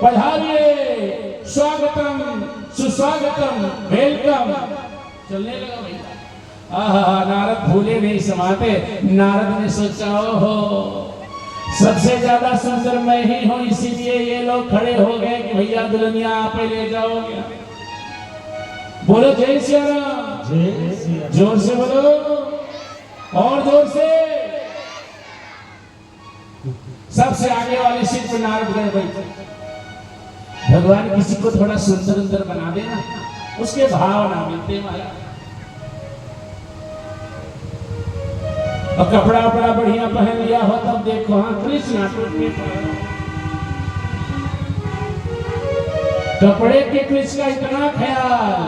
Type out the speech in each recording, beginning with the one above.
पधारिए, स्वागतम सुस्वागतम, वेलकम। चलने लगा भैया। आहा, नारद भूले नहीं समाते। नारद ने सोचा, ओहो सबसे ज्यादा सुंदर मैं ही हूं, इसीलिए ये लोग खड़े हो गए कि भैया दुल्हनिया आप ही ले जाओगे। बोलो जय श्री राम। जोर से बोलो, और जोर से। सबसे आगे वाली सीट पर नारद गए बैठे। भगवान किसी को थोड़ा सुंदर सुंदर बना देना, उसके भाव ना मिलते महाराज। और कपड़ा वपड़ा बढ़िया पहन लिया हो तब देखो, हाँ कृष्ण टूटने पर कपड़े के कृष्ण का इतना ख्याल,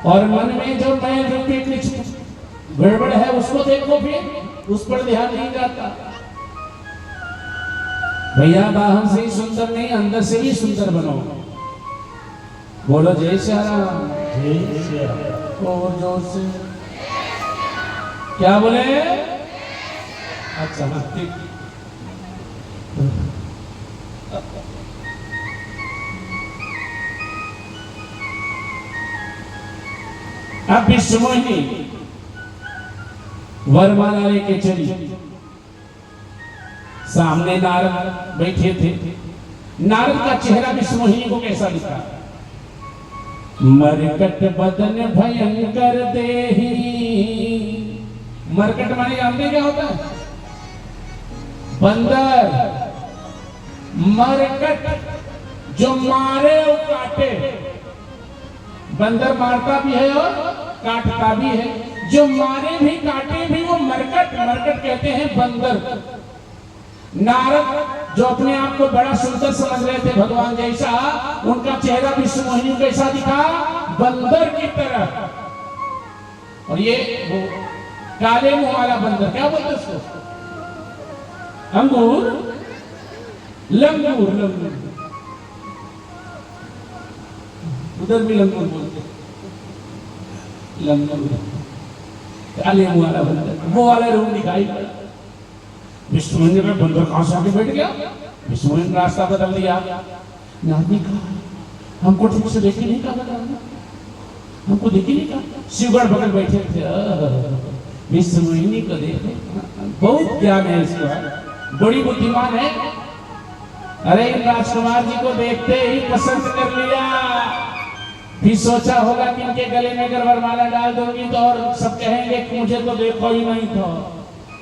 और मन में जो मैं रूपी कृष्ण गड़बड़ है उसको देखो, फिर उस पर ध्यान नहीं जाता। भैया बाहर से ही सुंदर नहीं, अंदर से भी सुंदर बनो। बोलो जय श्री राम। जय श्री राम। और जोर से क्या बोले? अच्छा ठीक। अब विश्वमोहिनी वरमाला लेके चली। सामने नारद बैठे थे। नारद का चेहरा विश्वमोहिनी को कैसा दिखा? मरकट बदन भयंकर देही। मरकट माने जानते क्या होता है? बंदर। मरकट जो मारे और काटे। बंदर मारता भी है और काटता भी है। जो मारे भी काटे भी वो मरकट। मरकट कहते हैं बंदर। नारद जो अपने आप को बड़ा सुंदर समझ रहे थे भगवान जैसा, उनका चेहरा विश्वमोहिनी कैसा दिखा? बंदर की तरह। और ये वो काले मुंह वाला बंदर, क्या बोलते उसको? अंगूर, लंगूर। लंगूर उधर भी लंगूर बोलते, लंगूर। काले मुंह वाला बंदर, वो वाला रूप दिखाई पड़ा। विश्वमोहिनी में बंदर कहां से आके बैठ गया? विश्वमोहिनी ने रास्ता बदल दिया। नारद कहा हमको ठीक से देखे नहीं कहा, हमको देखे नहीं कहा। शिवगढ़ बगल बैठे थे। विश्वमोहिनी को देखे, बहुत ज्ञान है इसको, बड़ी बुद्धिमान है। अरे इन राजकुमार जी को देखते ही पसंद कर लिया। फिर सोचा होगा कि इनके गले में अगर वरमाला डाल दूंगी तो और सब कहेंगे कि मुझे तो देखो ही नहीं था।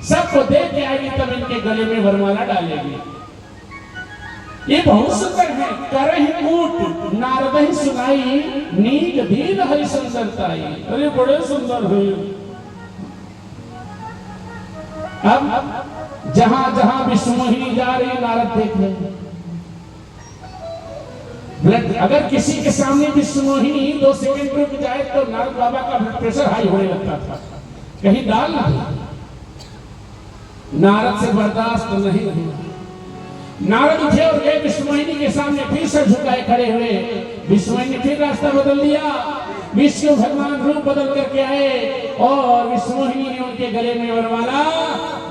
सबको देख के आएगी तब इनके गले में वरमाला डालेगी। ये बहुत सुंदर है। करहि कूट नारद ही सुनाई, नीक दीन हरि सुंदरताई। अरे बड़े सुंदर है। अब जहां जहां विश्वमोहिनी जा रही नारद देख रहे। अगर किसी के सामने विश्वमोहिनी 2 सेकंड रुक जाए तो नारद बाबा का ब्लड प्रेशर हाई होने लगता था, कहीं डाल ना। नारद से बर्दाश्त नहीं हुआ। नारद उठे और गए विश्वमोहिनी के सामने, फिर सर झुकाए खड़े हुए। विश्वमोहिनी फिर रास्ता बदल दिया। विष्णु भगवान रूप बदल करके आए और विश्वमोहिनी ने उनके गले में वरमाला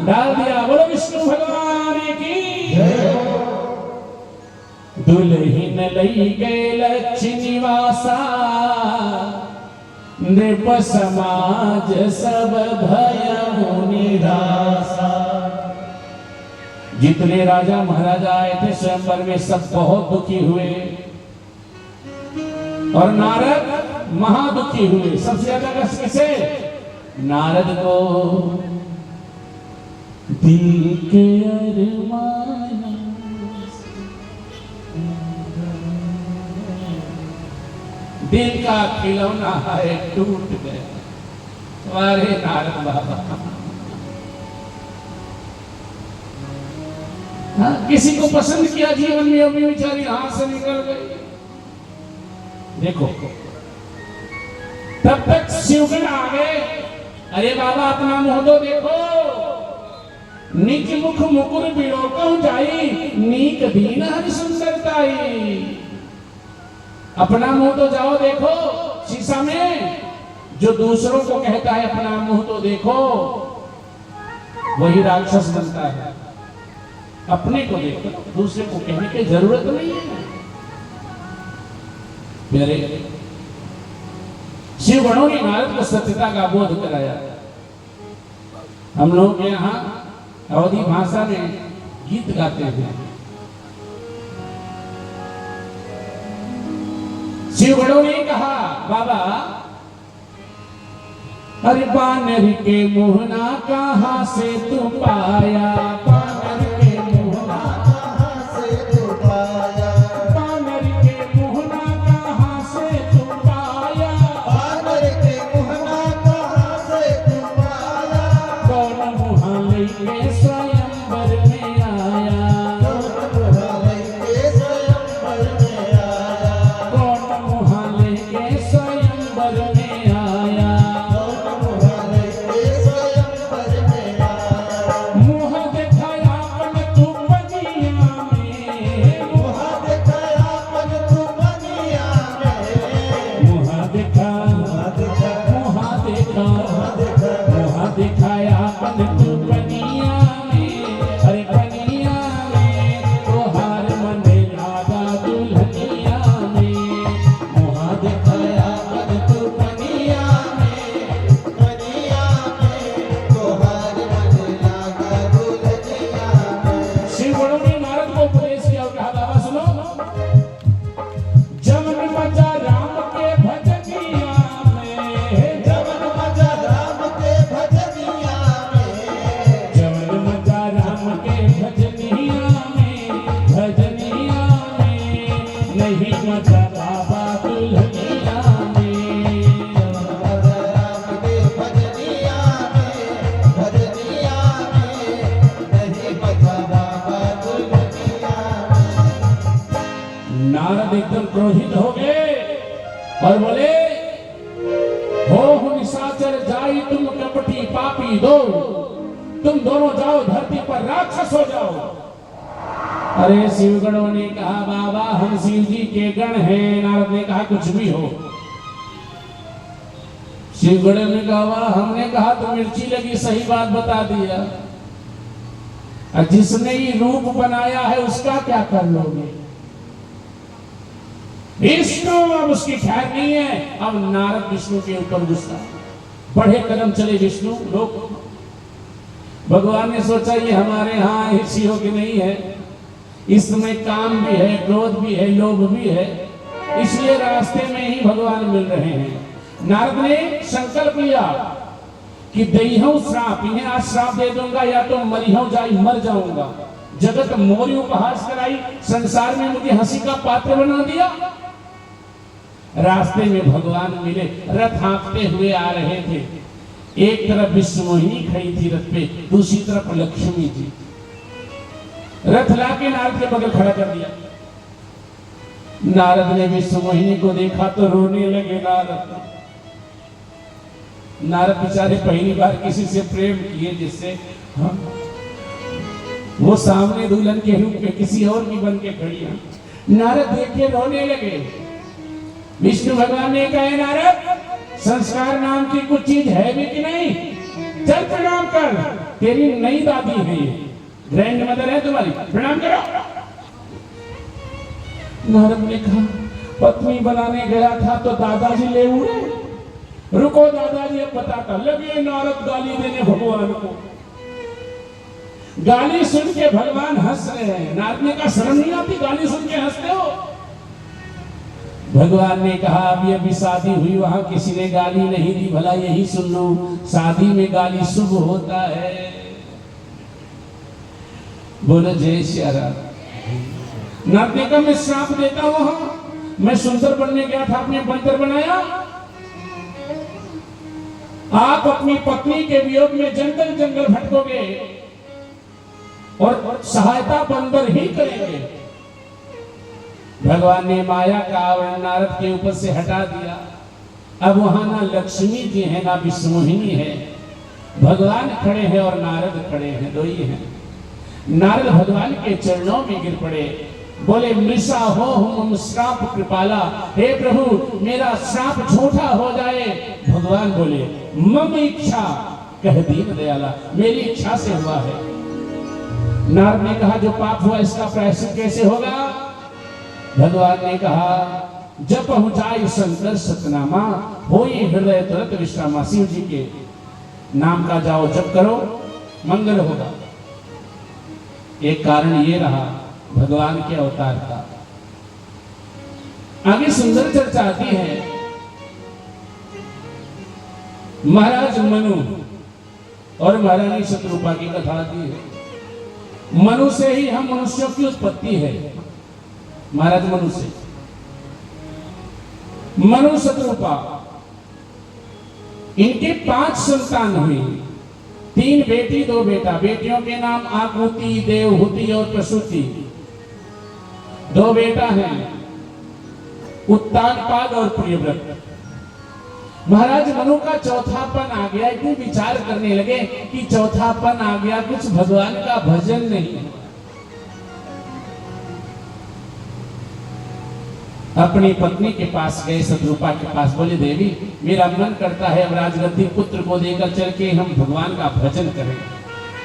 डाल दिया। बोलो विष्णु भगवान की जय। दुल्हिन लई गए लक्ष्मी निवासा, नृप समाज सब भयउ निरासा। जितने राजा महाराजा आए थे स्वयंवर में सब बहुत दुखी हुए और नारद महादुखी हुए। सबसे ज्यादा कष्ट किसे? नारद को। दिल के अरमान दिल का खिलौना है टूट गया। तुम्हारे नारद बाबा। हाँ, किसी को पसंद किया जीवन में, अभी बेचारी हाथ से निकल गई। देखो तब तक शिवगण आ गए। अरे बाबा अपना मुंह तो देखो। निज मुख मुकुर बिलोकहु जाई, नीक दीन हरि सुंदरताई। अपना मुंह तो जाओ देखो शीशा में। जो दूसरों को कहता है अपना मुंह तो देखो, वही राक्षस बनता है। अपने को देखो, दूसरे को कहने की जरूरत नहीं है। मेरे शिव गणों ने नारद को सत्यता का बोध कराया। हम लोग के यहाँ अवधी भाषा में गीत गाते हैं। शिव गणों ने कहा, बाबा अरे बानर के मोहना कहाँ से तू पाया, बानर के मोहना कहाँ से तू पाया, बानर के मोहना कहाँ से तू पाया, बानर के मोहना कहाँ से तू पाया, कौन मुहा लेके स्वयंवर में आया, कौन मुहा लेके स्वयंवर में आया, कौन मुहा लेके स्वयंवर में आया, नारद एकदम क्रोधित हो गए और बोले, हो निशाचर जाई तुम कपटी पापी दो, तुम दोनों जाओ धरती पर राक्षस हो जाओ। अरे शिवगणों ने कहा, बाबा हम शिव जी के गण हैं। नारद ने कहा, कुछ भी हो। शिवगणों ने कहा, हमने कहा तो मिर्ची लगी, सही बात बता दिया। जिसने ये रूप बनाया है उसका क्या कर लोगे? विष्णु अब उसकी खैर नहीं है। अब नारद विष्णु के ऊपर गुस्सा, बढ़े कदम चले विष्णु लोग। भगवान ने सोचा ये हमारे यहाँ ऐसी हो कि नहीं है, इसमें काम भी है, क्रोध भी है, लोभ भी है, इसलिए रास्ते में ही भगवान मिल रहे हैं। नारद ने संकल्प लिया कि दईहूं श्राप, इन्हें आज श्राप दे दूंगा या तो मरिहूं जाई, मर जाऊंगा। जगत मोरी उपहास कराई, संसार में मुझे हंसी का पात्र बना दिया। रास्ते में भगवान मिले, रथ हाँकते हुए आ रहे थे। एक तरफ विश्वमोहिनी खड़ी थी रथ पे, दूसरी तरफ लक्ष्मी जी। रथ लाके नारद के बगल खड़ा कर दिया। नारद ने विश्वमोहिनी को देखा तो रोने लगे। नारद बेचारे पहली बार किसी से प्रेम किए जिससे वो सामने दुल्हन के रूप में किसी और की बन के खड़ी है। नारद देख के रोने लगे। विष्णु भगवान ने कहा, नारद संस्कार नाम की कुछ चीज है भी कि नहीं? चल प्रणाम कर, तेरी नई दादी है ये, ग्रैंड मदर है तुम्हारी, प्रणाम करो। नारद ने कहा, पत्नी बनाने गया था तो दादाजी ले उड़े। रुको दादाजी अब बताता। लगे नारद गाली देने भगवान को। गाली सुन के भगवान हंस रहे हैं। नारद ने कहा, शर्म नहीं आती गाली सुन के हंसते हो? भगवान ने कहा, अभी अभी शादी हुई, वहां किसी ने गाली नहीं दी, भला यही सुन लो, शादी में गाली शुभ होता है। बोलो जय श्री राम। नारद ने कहा, मैं श्राप देता हूं, मैं सुंदर बनने गया था, आपने बंदर बनाया। आप अपनी पत्नी के वियोग में जंगल जंगल भटकोगे और सहायता बंदर ही करेंगे। भगवान ने माया का आवरण नारद के ऊपर से हटा दिया। अब वहां ना लक्ष्मी जी है ना विश्वमोहिनी है, भगवान खड़े हैं और नारद खड़े हैं, दो ही हैं। नारद भगवान के चरणों में गिर पड़े, बोले, मृषा हो हम श्राप कृपाला, हे प्रभु मेरा श्राप झूठा हो जाए। भगवान बोले, मम इच्छा कह दीन दयाला, मेरी इच्छा से हुआ है। नारद ने कहा जो पाप हुआ इसका प्रायश्चित कैसे होगा? भगवान ने कहा जब पहुंचाई शंकर सतनामा हो ये हृदय तुरंत विश्रामा। शिव जी के नाम का जाओ जप करो, मंगल होगा। एक कारण ये रहा भगवान के अवतार का। आगे सुंदर चर्चा आती है। महाराज मनु और महारानी शत्रुपा की कथा आती है। मनु से ही हम मनुष्यों की उत्पत्ति है। महाराज मनु से मनु शत्रुपा, इनके 5 संतान हुई, 3 बेटी 2 बेटा। बेटियों के नाम आकृति, देवहूति और प्रसूति। 2 बेटा हैं उत्तानपाद और प्रियव्रत। महाराज मनु का चौथापन आ गया। इतने विचार करने लगे कि चौथापन आ गया, कुछ भगवान का भजन नहीं। अपनी पत्नी के पास गए, शत्रुपा के पास, बोले देवी मेरा मन करता है अब राजगद्दी पुत्र को देकर चल के हम भगवान का भजन करें।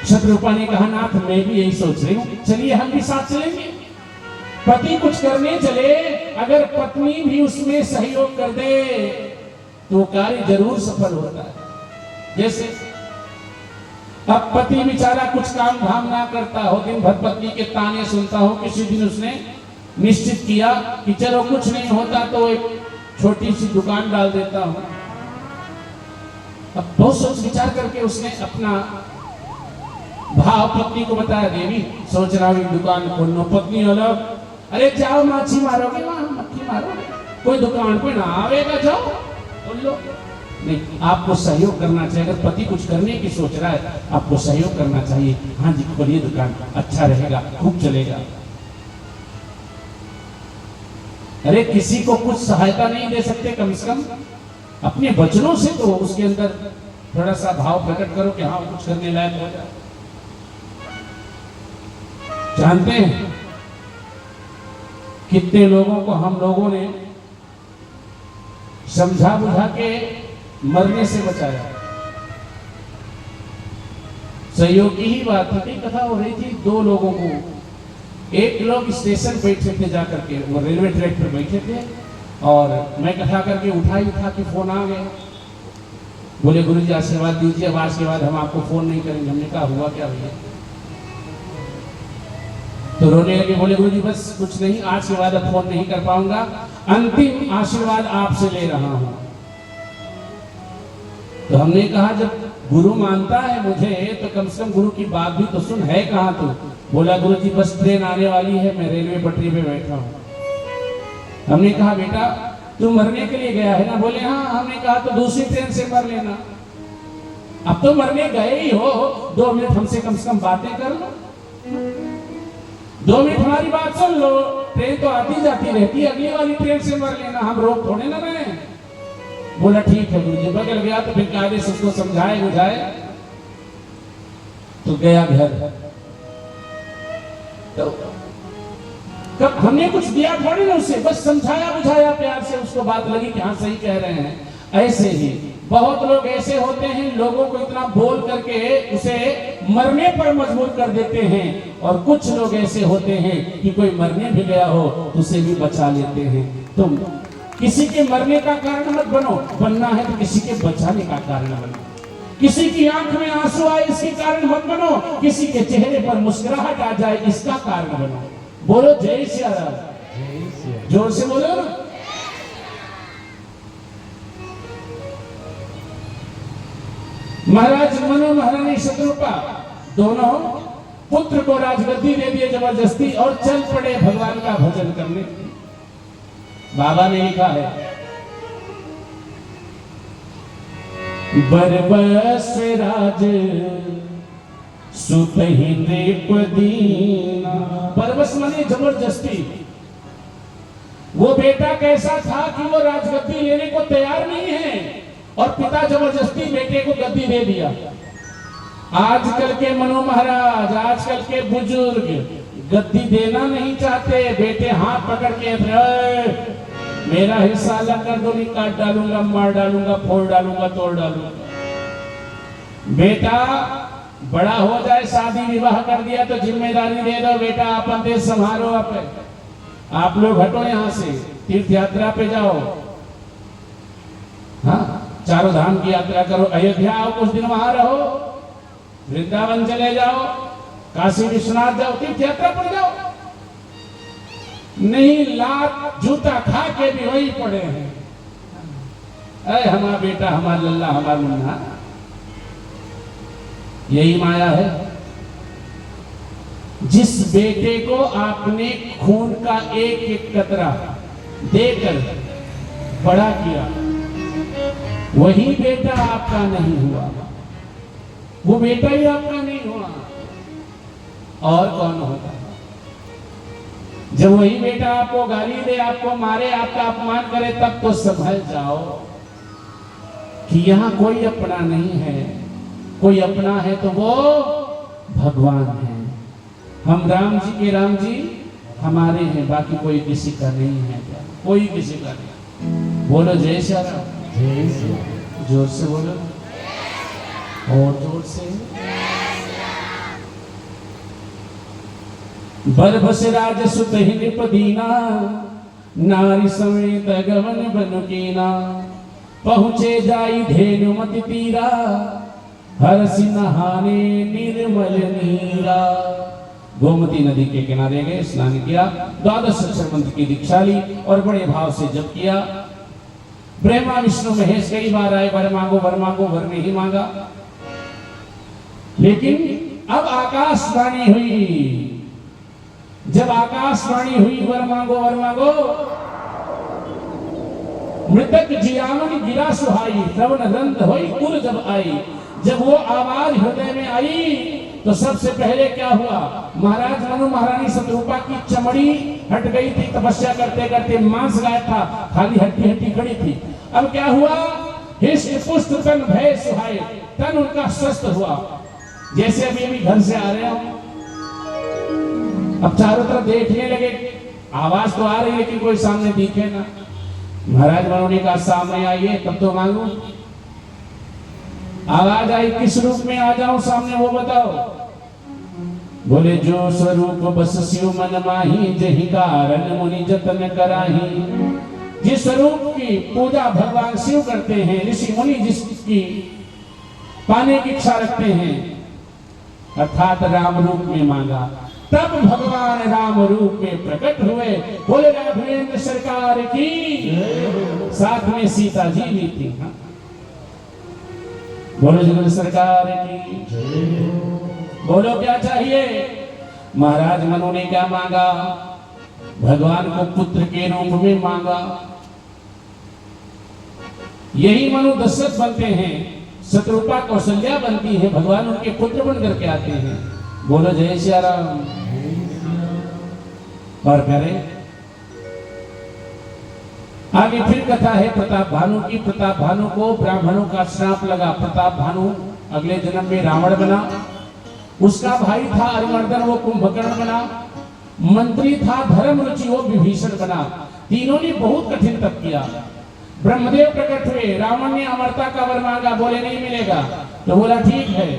शत्रुपा ने कहा नाथ मैं भी यही सोच रही हूँ, चलिए हम भी साथ चलेंगे। पति कुछ करने चले, अगर पत्नी भी उसमें सहयोग कर दे तो कार्य जरूर सफल होता है। जैसे अब पति बेचारा कुछ काम धाम ना करता हो, दिन भर पत्नी के ताने सुनता हो, किसी दिन उसने निश्चित किया कि चलो कुछ नहीं होता तो एक छोटी सी दुकान डाल देता हूं। अब बहुत सोच विचार करके उसने अपना भाव पत्नी को बताया, देवी सोच रहा हूं दुकान खोलना। पत्नी अलग, अरे जाओ माछी मारोगे वहां, मक्खी मारोगे, कोई दुकान पे ना आवेगा, जाओ बोल लो। नहीं, आपको सहयोग करना चाहिए। अगर पति कुछ करने की सोच रहा है आपको सहयोग करना चाहिए। हाँ जी खोलिए दुकान, अच्छा रहेगा, खूब चलेगा। अरे किसी को कुछ सहायता नहीं दे सकते, कम से कम अपने वचनों से तो उसके अंदर थोड़ा सा भाव प्रकट करो कि हाँ कुछ करने लायक हो जाए। जानते हैं कितने लोगों को हम लोगों ने समझा बुझा के मरने से बचाया। सहयोग की ही बात थी, कथा हो रही थी। 2 लोगों को, एक लोग स्टेशन बैठे थे जाकर के, वो रेलवे ट्रैक पर बैठे थे और मैं कथा करके उठा के फोन आ गया। बोले गुरुजी आशीर्वाद दीजिए, अब आज के बाद हम आपको फोन नहीं करेंगे। हमने कहा हुआ क्या भैया? तो रोने लगे, बोले गुरुजी बस कुछ नहीं, आज के बाद अब फोन नहीं कर पाऊंगा, अंतिम आशीर्वाद आपसे ले रहा हूं। तो हमने कहा जब गुरु मानता है मुझे तो कम से कम गुरु की बात भी तो सुन, है कहां तू? बोला गुरुजी बस ट्रेन आने वाली है, मैं रेलवे पटरी पे बैठा हूं। हमने कहा बेटा तू मरने के लिए गया है ना? बोले हाँ। हमने कहा तो दूसरी ट्रेन से मर लेना। अब तो मरने गए ही हो, 2 मिनट हमसे कम से कम बातें कर लो, 2 मिनट हमारी बात सुन लो। ट्रेन तो आती जाती रहती है, अगली वाली ट्रेन से मर लेना, हम रोक थोड़े ना रहे। बोला ठीक है गुरुजी। बगल गया तो फिर कायदे से उसको समझाए बुझाए तो गया घर। तो कब हमने कुछ दिया थोड़ी ना उसे, बस समझाया बुझाया प्यार से, उसको बात लगी कि हाँ सही कह रहे हैं। ऐसे ही बहुत लोग ऐसे होते हैं, लोगों को इतना बोल करके उसे मरने पर मजबूर कर देते हैं। और कुछ लोग ऐसे होते हैं कि कोई मरने भी गया हो तो उसे भी बचा लेते हैं। तुम किसी के मरने का कारण मत बनो, बनना है तो किसी के बचाने का कारण बनो। किसी की आंख में आंसू आए इसके कारण मत बनो, किसी के चेहरे पर मुस्कुराहट आ जाए इसका कारण बनो। बोलो जय श्री राम, जोर से बोलो ना। महाराज मनु महारानी शत्रुपा दोनों पुत्र को राजगद्दी दे दिए जबरदस्ती और चल पड़े भगवान का भजन करने। बाबा ने लिखा है बरबस राज सुतहि नृप दीना। बरबस माने जबरदस्ती। वो बेटा कैसा था कि वो राजगद्दी लेने को तैयार नहीं है और पिता जबरदस्ती बेटे को गद्दी दे दिया। आजकल के मनु महाराज, आजकल के बुजुर्ग गद्दी देना नहीं चाहते। बेटे हाथ पकड़ के मेरा हिस्सा अलग कर दो, नहीं काट डालूंगा, मार डालूंगा, फोड़ डालूंगा, तोड़ डालूंगा। बेटा बड़ा हो जाए, शादी विवाह कर दिया तो जिम्मेदारी दे दो, बेटा अपन देश संभालो, आप लोग हटो यहाँ से, तीर्थ यात्रा पे जाओ, हाँ चारों धाम की यात्रा करो, अयोध्या आओ, कुछ दिन वहां रहो, वृंदावन चले जाओ, काशी विश्वनाथ जाओ, तीर्थ यात्रा पर जाओ। नहीं, लात जूता खा के भी वही पड़े हैं। अरे हमारा बेटा, हमारा लल्ला, हमारा मुन्ना, यही माया है। जिस बेटे को आपने खून का एक एक कतरा देकर बड़ा किया, वही बेटा आपका नहीं हुआ, वो बेटा ही आपका नहीं हुआ, और कौन होगा? जब वही बेटा आपको गाली दे, आपको मारे, आपका अपमान करे, तब तो समझ जाओ कि यहां कोई अपना नहीं है। कोई अपना है तो वो भगवान है। हम राम जी के राम जी हमारे हैं, बाकी कोई किसी का नहीं है, कोई किसी का नहीं। बोलो जय श्री राम, जय श्री राम, जोर से बोलो, और जोर से। बरबस राज सुत ही निपदीना, नारी समेत गवन बनुकीना, पहुँचे जाई धेनु मति तीरा, हरसि नहाने निर्मल नीरा। गोमती नदी के किनारे गए, स्नान किया, 12 अक्षर मंत्र की दीक्षा ली और बड़े भाव से जप किया। ब्रह्मा विष्णु महेश कई बार आए, वर मांगो वर मांगो, वर नहीं मांगा। लेकिन अब आकाशवाणी हुई, जब आकाशवाणी हुई वर मांगो वर मांगो, मृतक जियामन गिरा सुहाई, श्रवण रंध होई उर जब आई। जब वो आवाज हृदय में आई तो सबसे पहले क्या हुआ? महाराज मनु महारानी शत्रुपा की चमड़ी हट गई थी, तपस्या करते करते मांस गायब था, खाली हड्डी हड्डी खड़ी थी। अब क्या हुआ? हिष्ट पुष्ट तन भय सुहाए, तन उनका स्वस्थ हुआ। जैसे अभी घर से आ रहे हो, अब चारों तरफ देखने लगे, आवाज तो आ रही लेकिन कोई सामने दिखे ना। महाराज मनु ने कहा सामने आइए तब तो मांगू। आवाज आई, किस रूप में आ जाऊं सामने वो बताओ। बोले जो स्वरूप बस शिव मन माही, जहि कारण मुनि जतन कराही। जिस स्वरूप की पूजा भगवान शिव करते हैं, ऋषि मुनि जिसकी पाने की इच्छा रखते हैं, अर्थात राम रूप में मांगा, तब भगवान राम रूप में प्रकट हुए। बोले राघवेंद्र सरकार की, साथ में सीता जी भी थी। बोलो जगत सरकार की, बोलो क्या चाहिए? महाराज मनु ने क्या मांगा? भगवान को पुत्र के रूप में मांगा। यही मनु दशरथ बनते हैं, शत्रुपा कौशल्या बनती है, भगवान उनके पुत्र बन करके आते हैं। बोलो जय श्री राम। और करें आगे फिर कथा है प्रताप भानु की। प्रताप भानु को ब्राह्मणों का श्राप लगा। प्रताप भानु अगले जन्म में रावण बना। उसका भाई था अरिमर्दन, वो कुंभकर्ण बना। मंत्री था धर्मरुचि, वो विभीषण बना। तीनों ने बहुत कठिन तप किया। ब्रह्मदेव प्रकट हुए, रावण ने अमरता का वर मांगा, बोले नहीं मिलेगा। तो बोला ठीक है,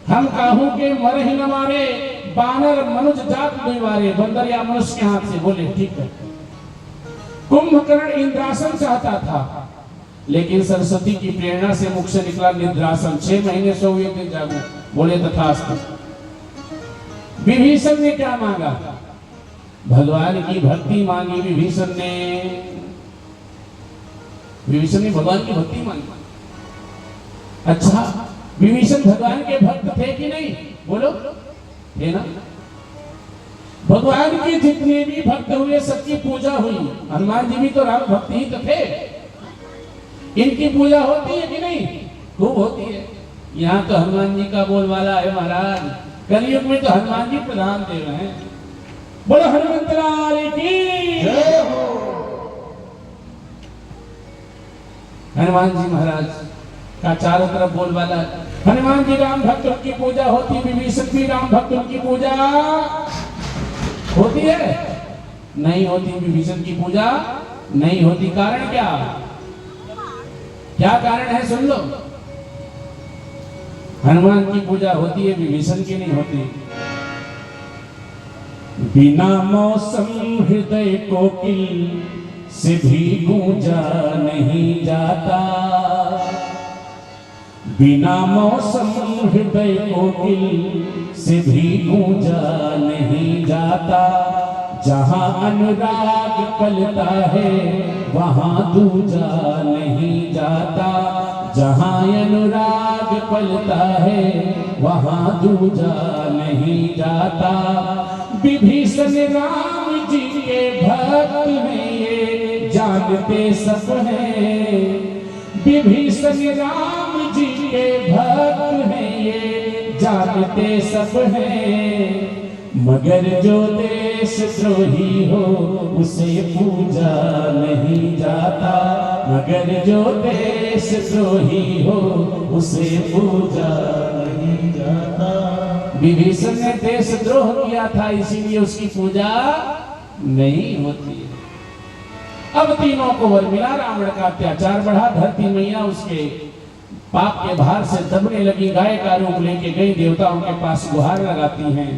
हम काहू के मर ही न मारे, बानर मनुज जात दुइवारे, बंदर या मनुष्य के हाथ से। बोले ठीक है। कुंभकर्ण इंद्रासन चाहता था, लेकिन सरस्वती की प्रेरणा से मुख से निकला निद्रासन। 6 महीने सो एक दिन जागो। बोले तथास्तु। विभीषण ने क्या मांगा? भगवान की भक्ति मांगी विभीषण ने। विभीषण ने भगवान की भक्ति मांगी। अच्छा, विभीषण भगवान के भक्त थे कि नहीं? बोलो, थे ना? भगवान के जितने भी भक्त हुए सबकी पूजा हुई। हनुमान जी भी तो राम भक्त ही तो थे। इनकी पूजा होती है कि नहीं? खूब होती है। यहाँ तो हनुमान जी का बोलबाला है महाराज। कलयुग में तो हनुमान जी प्रधान देव हैं। बोलो हनुमंत लाल की जय हो। हनुमान जी महाराज का चारों तरफ बोलबाला है। हनुमान जी राम भक्त, उनकी पूजा होती। विभीषण भी राम भक्त, उनकी पूजा होती है? नहीं होती। विभीषण की पूजा नहीं होती। कारण क्या? क्या कारण है? सुन लो। हनुमान की पूजा होती है, विभीषण की नहीं होती। बिना मौसम हृदय कोकिल से भी गूंजा नहीं जाता, बिना मौसम हृदय कोकिल से भी गूंजा नहीं जाता। जहां अनुराग पलता है वहां दूजा नहीं जाता, जहां अनुराग पलता है वहां दूजा नहीं जाता। विभीषण राम जी के भक्त हैं ये जानते सब हैं, विभीषण राम जी के भक्त हैं ये जानते सब हैं। मगर जो देशद्रोही हो उसे पूजा नहीं जाता, मगर जो देशद्रोही हो उसे पूजा नहीं जाता। विभीषण ने देशद्रोह किया था इसीलिए उसकी पूजा नहीं होती है। अब तीनों को वर मिला, रावण का अत्याचार बढ़ा, धरती मैया उसके पाप के भार से दबने लगी, गाय का रूप लेके गई, देवताओं के पास गुहार लगाती हैं।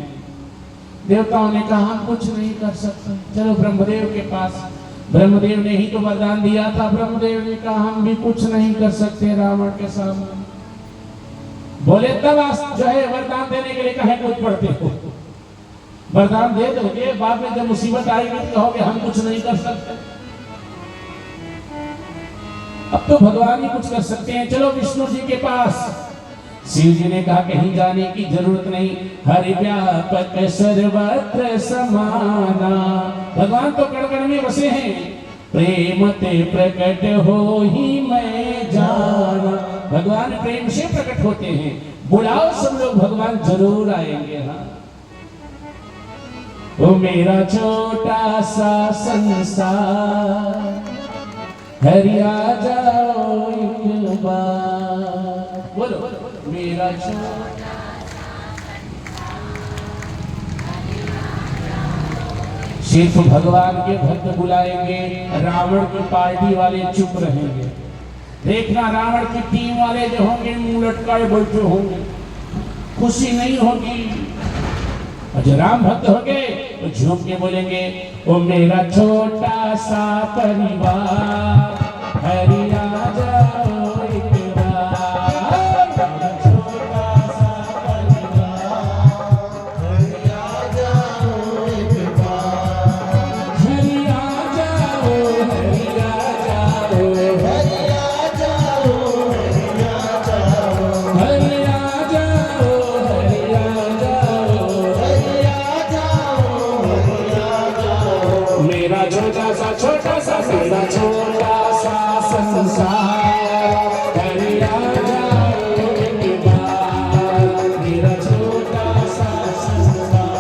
देवताओं ने कहा हम कुछ नहीं कर सकते, चलो ब्रह्मदेव के पास। ब्रह्मदेव ने ही तो वरदान दिया था, ब्रह्मदेव ने कहा हम भी कुछ नहीं कर सकते रावण के सामने। बोले तब जो है वरदान देने के लिए कहे कूद पड़ते हो, वरदान दे दोगे, बाद में जब मुसीबत आएगी तो कहोगे हम कुछ नहीं कर सकते। अब तो भगवान ही कुछ कर सकते हैं, चलो विष्णु जी के पास। शिव जी ने कहा कहीं जाने की जरूरत नहीं, हरि व्यापक सर्वत्र समाना। भगवान तो कण-कण में बसे हैं, प्रेम ते प्रकट हो ही मैं जाना। भगवान प्रेम से प्रकट होते हैं, बुलाओ सब लोग, भगवान जरूर आएंगे। हाँ, ओ मेरा छोटा सा संसार हरि आ जाओ एक बार, बोलो मेरा छोटा सिर्फ भगवान के भक्त बुलाएंगे, रावण की पार्टी वाले चुप रहेंगे। देखना रावण की टीम वाले जो होंगे मुंह लटकाए बैठे होंगे, खुशी नहीं होगी। और जो राम भक्त होंगे तो झूम के बोलेंगे ओ मेरा छोटा सा परिवार हरि आ जाओ एक बार, मेरा छोटा सा परिवार हरि आ जाओ एक बार, हरि आ जाओ, हरि आ जाओ, हरि आ जाओ, हरि आ जाओ, हरि आ जाओ, हरि आ जाओ, हरि आ जाओ, हरि आ जाओ। मेरा छोटा सा मेरा छोटा सा संसार हरि आ जाओ एक बार, मेरा छोटा सा संसार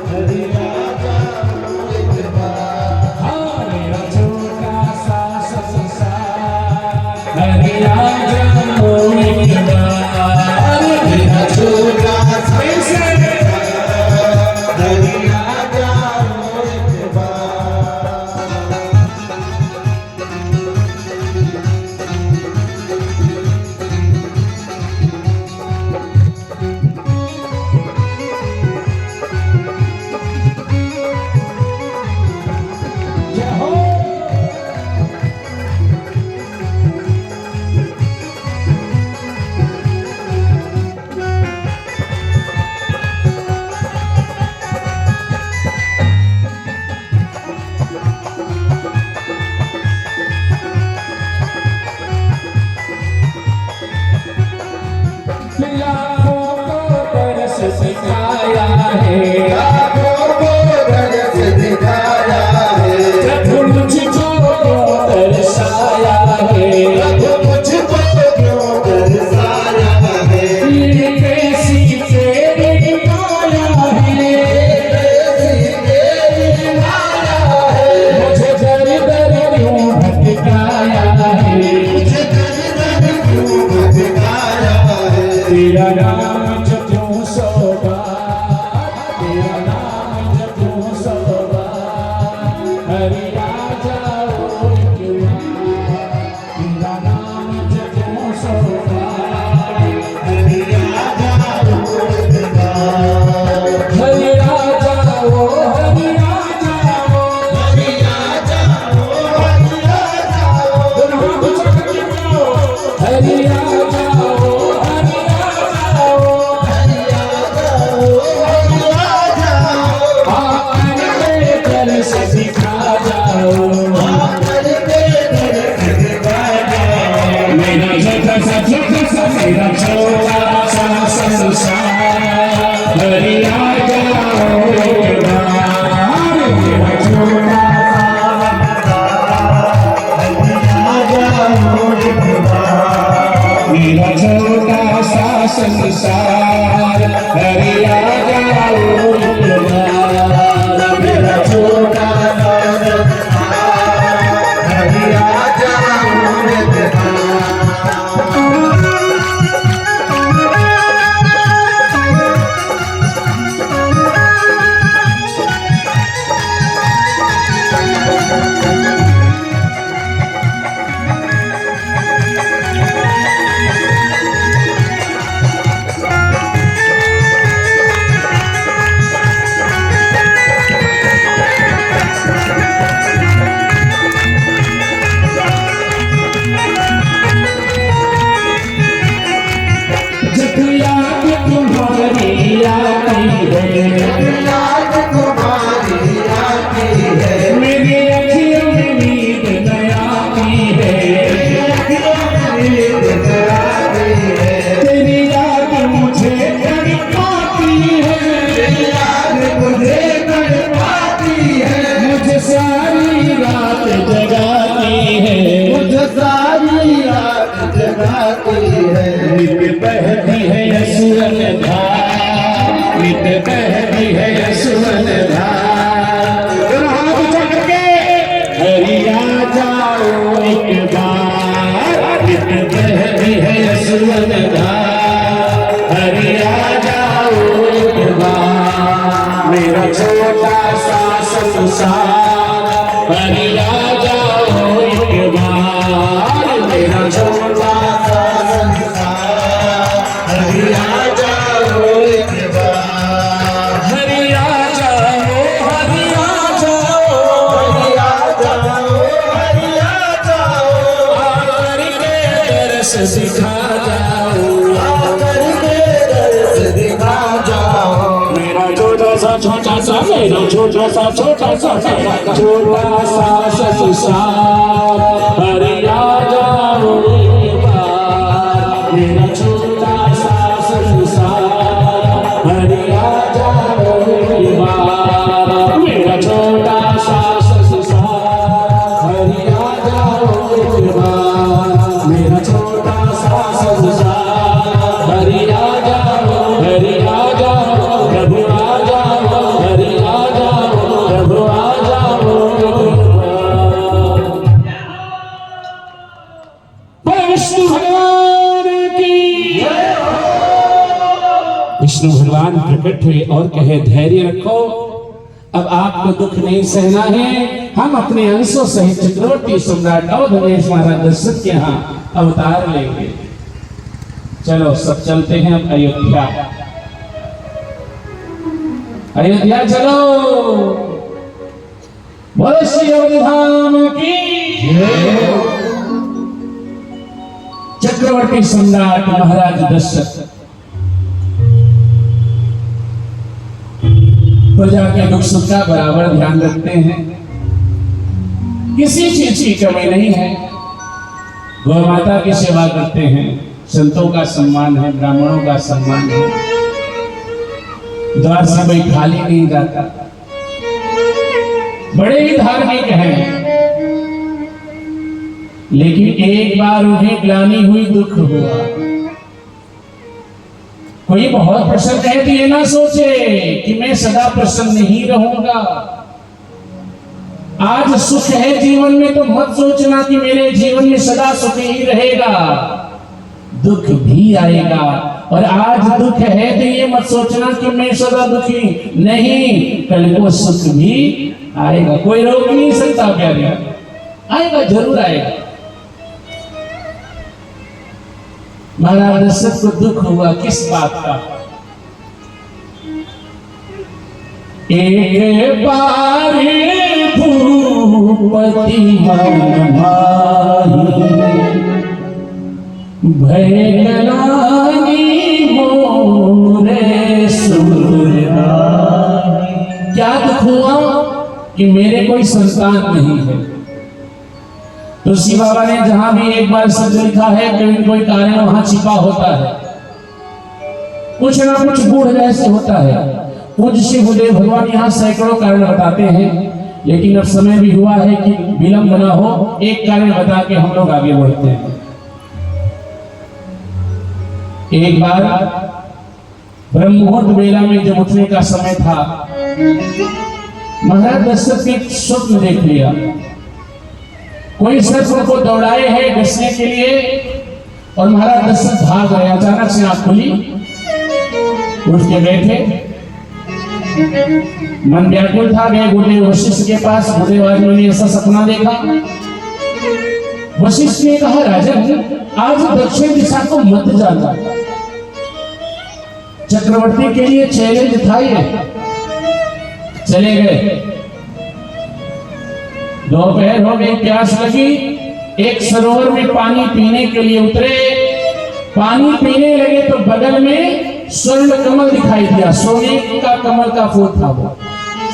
हरि आ जाओ एक बार। हाँ, मेरा छोटा सा संसार हरि आ जाओ एक बार, मेरा छोटा सा हरि आ जाओ एक बार। मेरा छोटा सा संसार हरि आ जाओ एक बार, मेरा छोटा मेरा छोटा सा संसार हरि आ जाओ एक बार, मेरा छोटा सा संसार हरि आ जाओ एक बार। नित बहती है यशवन धार, नित बहती है यशवन धार, हरि आ जाओ एक बार, नित बहती है यशवन धार, हरि आ जाओ एक बार, मेरा छोटा सा संसार हरि आ जाओ एक बार, मेरा छोटा दिखा जाओ, दिखा जाओ, मेरा छोटा सा मेरा छोटा सा छोटा सा संसार हरि आ जाओ एक बार, मेरा छोटा सा संसार हरि आ जाओ एक बार, मेरा छोटा सा संसार हरि आ जाओ एक बार, मेरा छोटा सा संसार हरि आ जाओ, हरि आ जाओ, प्रभु आ जाओ, हरि आ जाओ, प्रभु आ जाओ। विष्णु भगवान की जय हो। विष्णु भगवान प्रकट हुए और कहे धैर्य रखो, अब आपको दुख नहीं सहना है, हम अपने अंशों सहित चक्रवर्ती सम्राट अवधेश महाराज दशरथ के यहाँ अवतार लेंगे। चलो सब चलते हैं अब अयोध्या, अयोध्या चलो, बोलो श्री अवधाम की जय। चक्रवर्ती सम्राट महाराज दशरथ प्रजा के दुख सुख का बराबर ध्यान रखते हैं, किसी चीज की कमी नहीं है, गौ माता की सेवा करते हैं, संतों का सम्मान है, ब्राह्मणों का सम्मान है, द्वार से कोई खाली नहीं जाता, बड़े ही धार्मिक हैं। लेकिन एक बार उन्हें ग्लानि हुई, दुख हुआ, कोई बहुत प्रसन्न है तो ये ना सोचे कि मैं सदा प्रसन्न ही रहूंगा। आज सुख है जीवन में तो मत सोचना कि मेरे जीवन में सदा सुख ही रहेगा, दुख भी आएगा। और आज दुख है तो ये मत सोचना कि मैं सदा दुखी नहीं, कल को सुख भी आएगा। कोई रोक नहीं सकता प्यारे, आएगा, जरूर आएगा। महाराज दशरथ को दुख हुआ किस बात का? एक बार भूपति मन भय गलानी मोरे सुरनाई। क्या दुख हुआ कि मेरे कोई संतान नहीं है, तो तुलसी बाबा ने जहां भी एक बार शब्द लिखा है कोई कोई कारण वहां छिपा होता है, कुछ ना कुछ गूढ़ रहस्य होता है। पूज्य श्री गुरुदेव भगवान यहाँ सैकड़ों कारण बताते हैं, लेकिन अब समय भी हुआ है कि विलंब न हो, एक कारण बता के हम लोग आगे बढ़ते हैं। एक बार ब्रह्म मुहूर्त बेला में जब उठने का समय था, महाराज दशरथ ने स्वप्न देख लिया। कोई सर्प उनको दौड़ाए है डसने के लिए और महाराज दशरथ भाग गए। अचानक से आंख खुली, उठ के बैठे, मन व्याकुल था। गए गुरुदेव वशिष्ठ के पास। गुरुदेव आज मैंने ऐसा सपना देखा। वशिष्ठ ने कहा, राजन आज दक्षिण दिशा को मत जाना, चक्रवर्ती के लिए चैलेंज था ये। चले गए। दोपहर हो गई, प्यास लगी, एक सरोवर में पानी पीने के लिए उतरे। पानी पीने लगे तो बगल में स्वर्ण कमल दिखाई दिया। सोने का कमल का फूल था वो,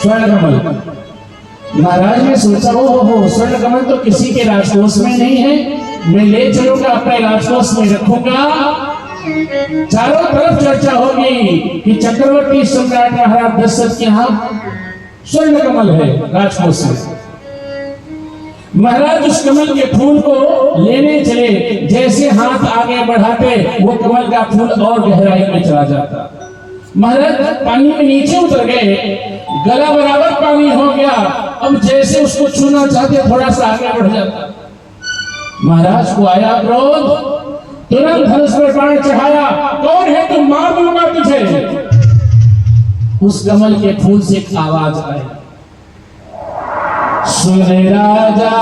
स्वर्ण कमल। महाराज ने सोचा, हो स्वर्ण कमल तो किसी के राजकोष में नहीं है, मैं ले चलूंगा, अपने राजकोष में रखूंगा। चारों तरफ चर्चा होगी कि चक्रवर्ती सम्राट महाराज दशरथ के यहाँ स्वर्ण कमल है राजकोष में। महाराज उस कमल के फूल को लेने चले, जैसे हाथ आगे बढ़ाते वो कमल का फूल और गहराई में चला जाता। महाराज पानी में नीचे उतर गए, गला बराबर पानी हो गया। अब जैसे उसको छूना चाहते थोड़ा सा आगे बढ़ जाता। महाराज को आया क्रोध, तुरंत धनुष पर बाण चढ़ाया। कौन है तुम, मार दूंगा तुझे। उस कमल के फूल से एक आवाज आई, सुन राजा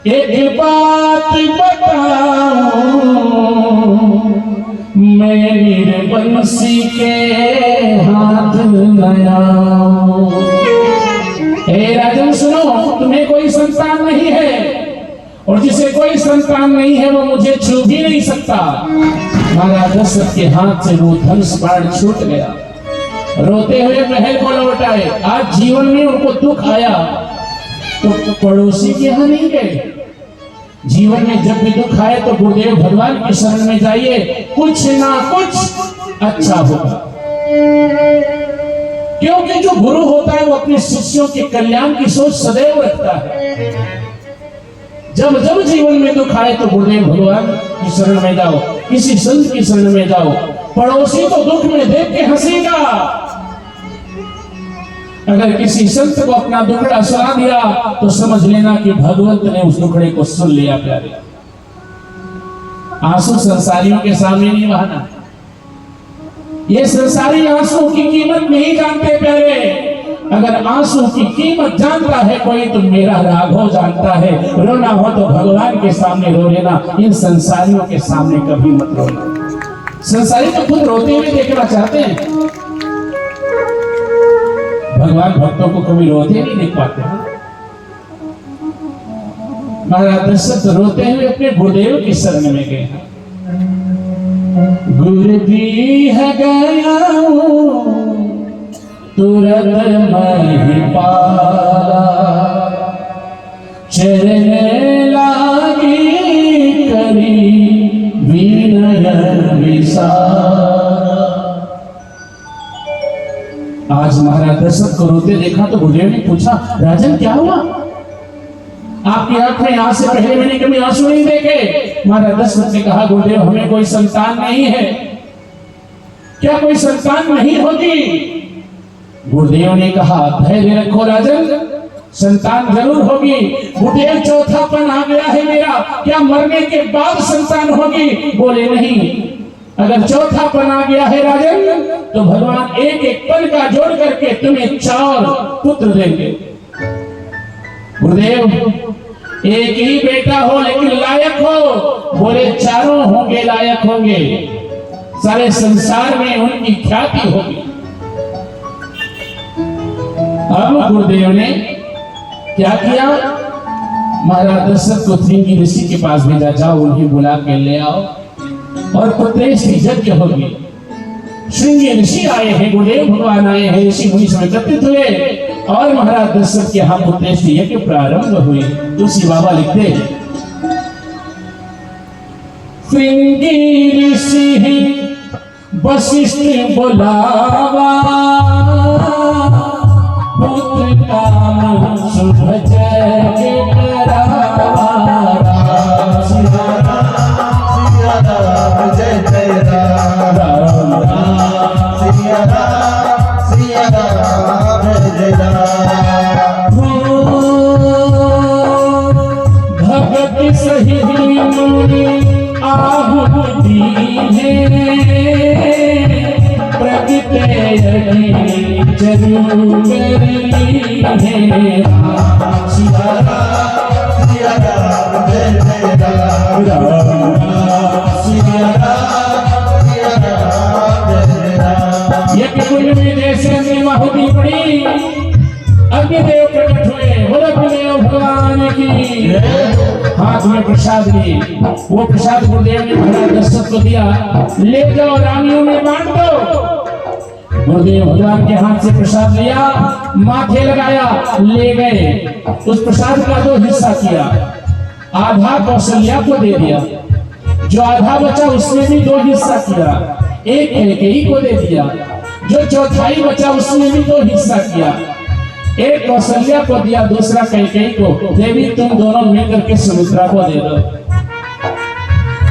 एक बात बताऊं, मैं वीरबंसी के हाथ नया। हे राजन सुनो, तुम्हें कोई संतान नहीं है और जिसे कोई संतान नहीं है वो मुझे छू भी नहीं सकता। महाराज दशरथ के हाथ से वो धनुष बाण छूट गया। रोते हुए महल को लौट आए। आज जीवन में उनको दुख आया तो पड़ोसी के यहाँ नहीं गए। जीवन में जब भी दुख आए तो गुरुदेव भगवान की शरण में जाइए, कुछ ना कुछ अच्छा होगा। क्योंकि जो गुरु होता है वो अपने शिष्यों के कल्याण की सोच सदैव रखता है। जब जब जीवन में दुख आए तो गुरुदेव भगवान की शरण में जाओ, किसी संत की शरण में जाओ। पड़ोसी को दुख में देख के हंसेगा, अगर किसी संत को अपना दुखड़ा सुना दिया तो समझ लेना कि भगवंत ने उस दुखड़े को सुन लिया। प्यारे, आंसू संसारियों के सामने नहीं बहाना। ये संसारी आंसू की कीमत नहीं जानते प्यारे। अगर आंसू की कीमत जानता है कोई तो मेरा राघव जानता है। रोना हो तो भगवान के सामने रो लेना, इन संसारियों के सामने कभी मत रोना। संसारी तो खुद रोते हुए देखना चाहते हैं, भगवान भक्तों को कभी रोते नहीं देख पाते हैं। महाराज दशरथ रोते हुए अपने गुरुदेव की शरण में गए। गुरु भी है गया तुरंत महिपाला, चरण लागी करी विनय विसारा। आज महाराज दशरथ को रोते देखा तो गुरुदेव ने पूछा, राजन क्या हुआ? आपकी आंख में आज से पहले मैंने कभी आंसू नहीं देखे। महाराज दशरथ ने कहा, गुरुदेव हमें कोई संतान नहीं है। क्या कोई संतान नहीं होगी? गुरुदेव ने कहा, धैर्य रखो राजन, संतान जरूर होगी। गुरुदेव चौथापन आ गया है मेरा, क्या मरने के बाद संतान होगी? बोले नहीं, अगर चौथापन आ गया है राजन तो भगवान एक एक पल का जोड़ करके तुम्हें 4 पुत्र देंगे। गुरुदेव एक ही बेटा हो लेकिन लायक हो। बोले चारों होंगे, लायक होंगे, सारे संसार में उनकी ख्याति होगी। अब गुरुदेव ने क्या किया? महाराज दशरथ को श्रृंगी ऋषि के पास भेजा, जाओ उन्हें बुला के ले आओ और पुत्रेष्टि यज्ञ होगी। श्रृंगी ऋषि आए हैं, गुरुदेव भगवान आए हैं, ऋषि मुनि सब एकत्रित हुए और महाराज दशरथ के यहाँ पुत्रेष्टि यज्ञ प्रारंभ हुए। तुलसी बाबा लिखते हैं, श्रृंगी ऋषि वशिष्ठ बुलावा, पुत्र काम शुभ जय करावा। सिया राम जय जय राम, सिया राम जय राम। भगत सहित आहुति जरूर है। सिया राम जय जय राम, सिया राम जय राम। यज्ञ कुंड में जैसे आहुति पड़ी, अग्निदेव प्रकट हुए, बोलो गुरुदेव भगवान की। हाथ में प्रसाद लिए, वो प्रसाद गुरुदेव ने महाराज दशरथ को दिया, ले जाओ रानियों में बांट दो। गुरुदेव भगवान के हाथ से प्रसाद लिया, माथे लगाया, ले गए। उस प्रसाद का दो हिस्सा किया, आधा कौशल्या को दे दिया, जो आधा बचा उसमें भी दो हिस्सा किया, एक कैकेयी को दे दिया, जो चौथाई बचा उसमें भी दो हिस्सा किया, एक कौशल्या को दिया, दूसरा कैकेयी को। देवी तुम दोनों मिलकर के सुमित्रा को दे दो।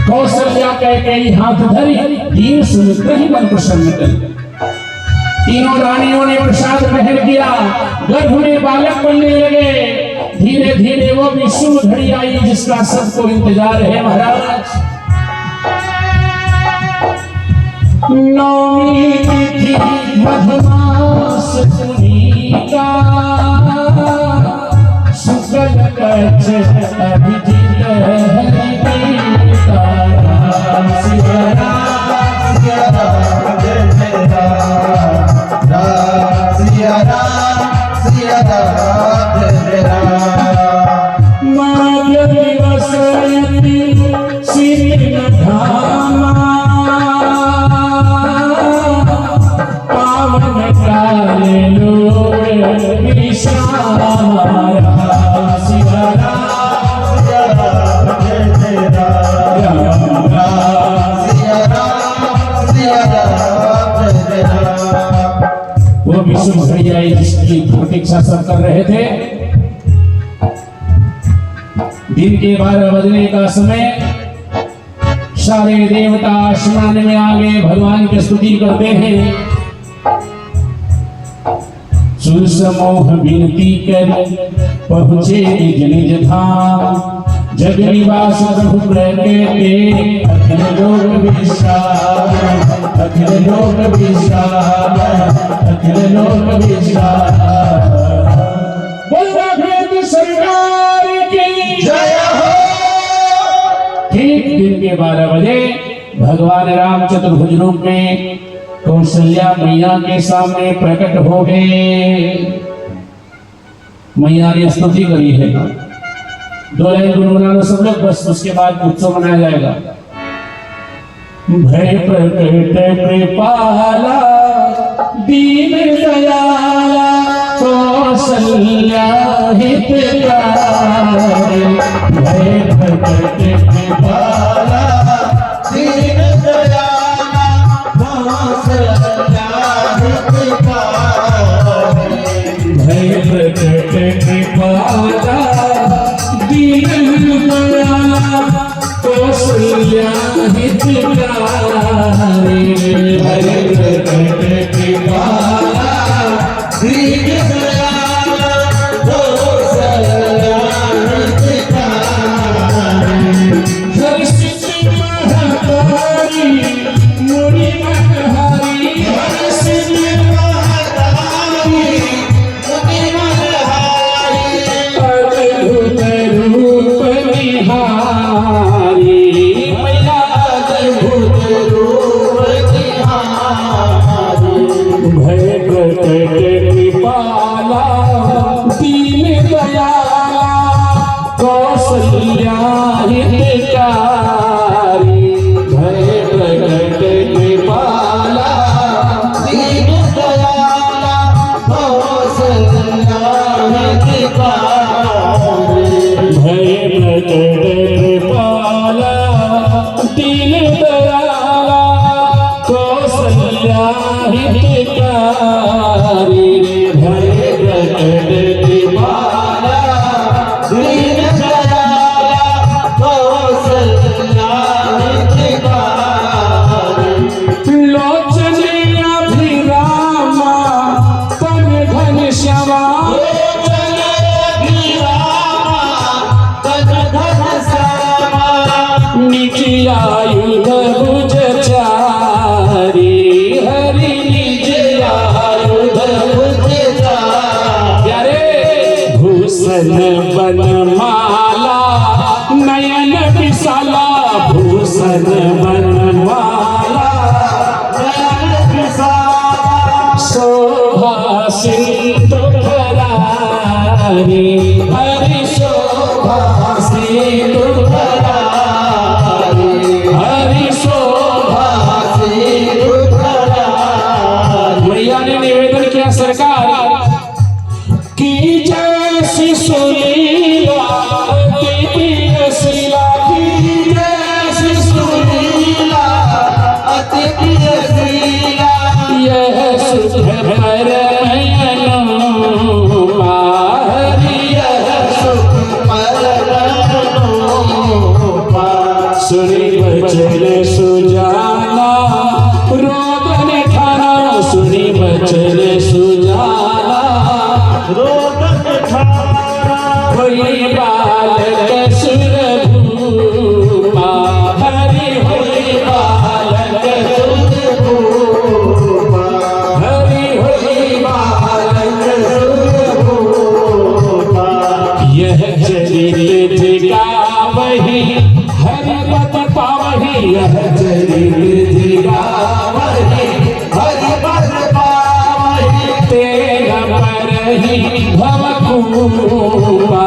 कौशल्या कैकेयी हाथ धरी, तीन सुमित्रा ही मन प्रसन्न करी। तीनों रानियों ने प्रसाद ग्रहण किया, गर्भ में बालक बनने लगे। धीरे धीरे वो भी शुभ घड़ी आई जिसका सबको इंतजार है महाराज। नौमी तिथि मधुमास पुनीता, शुक्ल पक्ष अभिजित हरिगीता। सिया राम जय जय राम, सिया राम जय राम। माघ दिवस श्री धामा, पावन काले लोग विश्राम। सिया राम जय जय राम, सिया राम जय जय राम। वो विष्णु भैया जिसकी प्रतीक्षा सब कर रहे थे। दिन के 12 बजने का समय, सारे देवता आसमान में आ गए, भगवान की स्तुति करते हैं। सुसमोह विनती कर पहुँचे निज निज धाम, जग निवास प्रभु प्रगटे अखिल लोक विश्राम, अखिल लोक विश्राम, अखिल लोक विश्राम। बोलो भेद सरकार की जय हो। ठीक दिन के 12 बजे भगवान राम चतुर्भुज रूप में कौशल्या मैया के सामने प्रकट हो गए। मैया ने स्तुति करी है, 2 लाइन गुनगुना लो सब लोग, बस उसके बाद उत्सव मनाया जाएगा। भय प्रकट कृपाला दीन दयाला, कौशल्या हितकारी। भय प्रकट कृपाला दीन दयाला, कौशल्या हितकारी। भय प्रकट कृपाला दीन दयाला, कौशल्या हितकारी। भय प्रकट कृपाला दीन दयाला, कौशल्या हितकारी। हर सिद्धि महतारी मुनि मनहारी, हर सिद्धि महतारी मुनि मनहारी। अद्भुत रूप निहारी, मैया अद्भुत रूप निहारी। भय प्रकट कृपाला दीन दयाला, कौशल्या हितकारी। भय प्रकट कृपाला जगत माला दीन दयाला कौशल्या हितकारी। लोचने अभिरामा तन घन श्यामा, निज आयुध भुज चारी, हरि निज आयुध भुज चारी। प्यारे भूषण बनमाला नयन विशाला, भूषण बनमाला नयन विशाला, शोभा सिंधु धरारी, हरि शोभा सिंधु धरारी, हरि शोभा सिंधु धरारी। मैया ने निवेदन किया सरकार की जैसी सुलीला दिव्य शीला, की जैसी सुलीला अति प्रिय शीला, यह सुख भर नयनों हरि, यह सुख सुनी बचन सुजाना रोदन ठाना, सुनी बचन सुजाना रोदन ठाना। होई बालक सुरभूपा, हरि होई बालक सुरभूपा, हरि होई बालक सुरभूपा। यह चरित जिगावही हरि पद पावही, यह चरित जिगावही हरि पद पावही, तेरा परहि भवकूपा,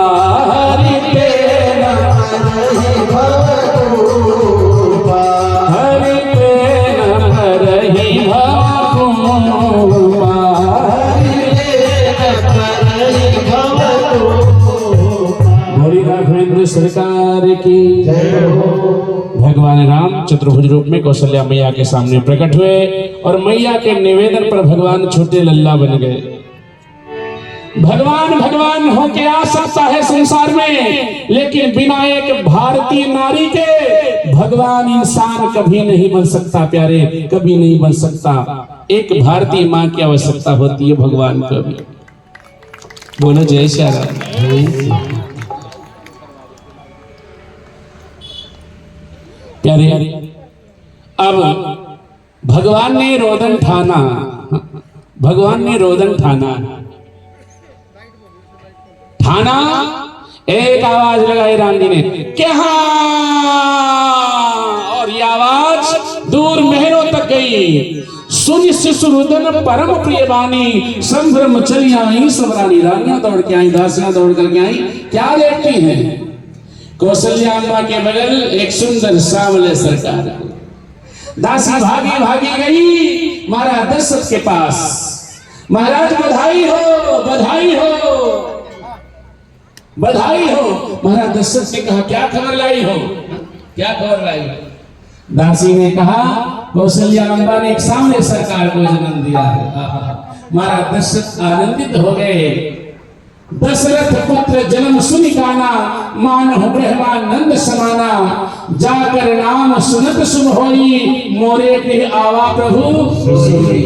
हरि तेरा परहि भवकूपा, हरि तेरा परहि भवकूपा, हरि तेरा परहि भवकूपा। भोली राघवेंद्र सरकार की जय हो। भगवान राम चतुर्भुज रूप में कौशल्या मैया के सामने प्रकट हुए और मैया के निवेदन पर भगवान छोटे लल्ला बन गए। भगवान भगवान हो के आ सकता है संसार में, लेकिन बिना एक भारतीय नारी के भगवान इंसान कभी नहीं बन सकता। प्यारे, कभी नहीं बन सकता। एक भारतीय माँ की आवश्यकता होती है भगवान को भी। बोलो जय श्री राम। प्यारे, अब भगवान ने रोदन ठाना, भगवान ने रोदन ठाना, ठाना एक आवाज लगाई राम जी ने, क्या? और ये आवाज दूर महलों तक गई। सुनि शिशु रुदन परम प्रिय वाणी, संभ्रम चली आई सब रानी। रानियां दौड़ के आई, दासियां दौड़ करके आई। क्या देखती हैं? कौशल्या अम्बा के बगल एक सुंदर सांवले सरकार। दासी भागी भागी गई महाराज दशरथ के पास। महाराज बधाई हो, बधाई हो, बधाई हो। महाराज दशरथ ने कहा क्या खबर लाई हो, क्या खबर लाई हो? दासी ने कहा कौशल्या अम्बा ने एक सामने सरकार को जन्म दिया है। महाराज दशरथ आनंदित हो गए। दशरथ पुत्र जन्म सुनि काना, मानहु ब्रह्मानंद समाना। जाकर नाम सुनत शुभ होई, मोरे के आवा प्रभु सोई।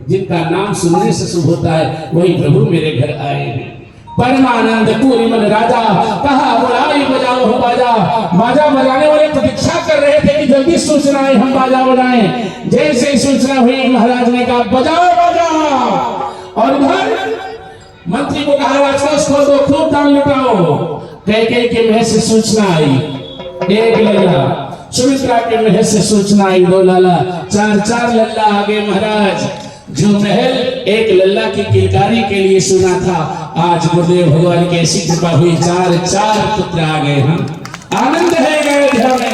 जिनका नाम सुनने से शुभ होता है वही प्रभु मेरे घर आए हैं। परमानंद पूरी मन राजा, कहा बुलाई बजाओ हो बाजा। बाजा बजाने वाले प्रतीक्षा कर रहे थे कि जल्दी सूचना आए, हम बाजा बजाएं। जैसे सूचना हुई महाराज ने कहा बजाओ बाजा। और उधर मंत्री को कहा राजकोष खोल दो, खूब दान लुटाओ। कैकेयी के महल से सूचना आई, एक लल्ला। सुमित्रा के महल से सूचना आई, दो लल्ला। चार लल्ला आगे महाराज। जो महल एक लल्ला की किलकारी के लिए सुना था, आज गुरुदेव भगवान की ऐसी कृपा हुई, चार पुत्र आ गए। हम आनंद है अयोध्या में।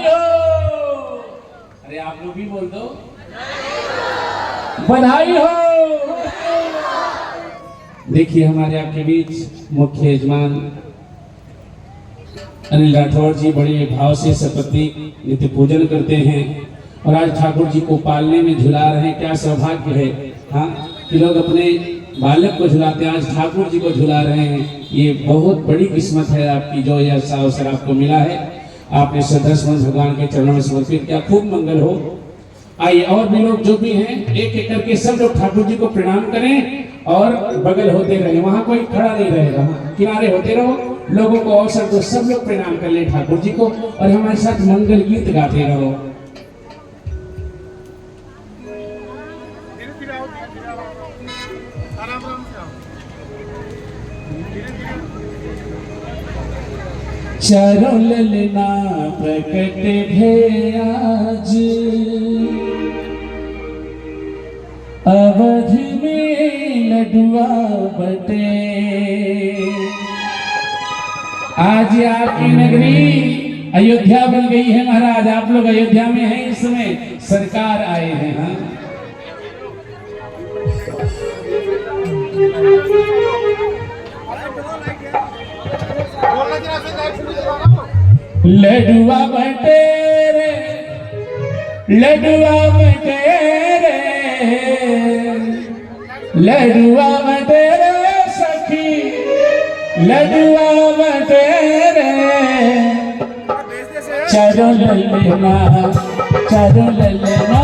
हो। अरे आप लोग भी बोल दो, बधाई हो। देखिए हमारे आपके बीच मुख्य यजमान अनिल राठौर जी बड़े भाव से सपत्नी नित्य पूजन करते हैं और आज ठाकुर जी को पालने में झुला रहे हैं। क्या सौभाग्य है, हाँ, कि लोग अपने बालक को झुलाते हैं, आज ठाकुर जी को झुला रहे हैं। ये बहुत बड़ी किस्मत है आपकी, जो यह अवसर आपको मिला है। आपने श्रद्धासुमन भगवान के चरणों में समर्पित किया, खूब मंगल हो। आइए और भी लोग जो भी हैं एक एक करके सब लोग ठाकुर जी को प्रणाम करें और बगल होते रहे, वहां कोई खड़ा नहीं रहेगा, किनारे होते रहो, लोगों को अवसर दो, सब लोग प्रणाम कर ले ठाकुर जी को और हमारे साथ मंगल गीत गाते रहो। चारों ललना प्रकट भे आज, अवध में लडुआ बटे। आज आपकी नगरी अयोध्या बन गई है महाराज, आप लोग अयोध्या में हैं इस समय, सरकार आए हैं। हाँ, लडुआ बटे रे, लडुआ बटे रे, लडुआ बटे रे सखी, लडुआ बटे रे। चारों ललना, चारों ललना,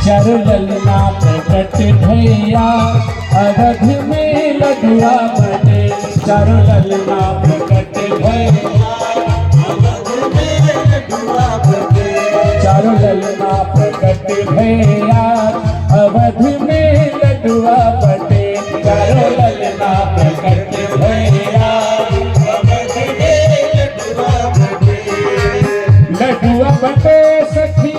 चारों ललना प्रकट भैया, अवध में लडुआ बटे। चारों ललना प्रकट भैया, चारों ललना प्रकट भैया, अवध में लडुआ बटे। चारों ललना प्रकट भैया, अवध में लडुआ बटे। लडुआ बटे सखी